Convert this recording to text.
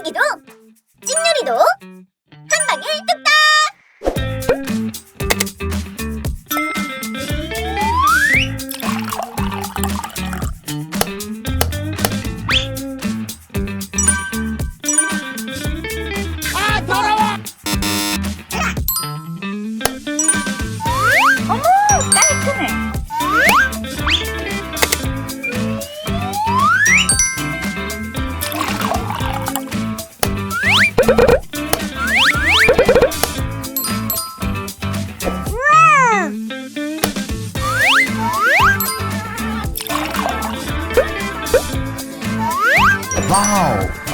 고기도 찐요리도 한 방에 뚝딱! 아, 더러워! 어머, 땅이 크네. 와우!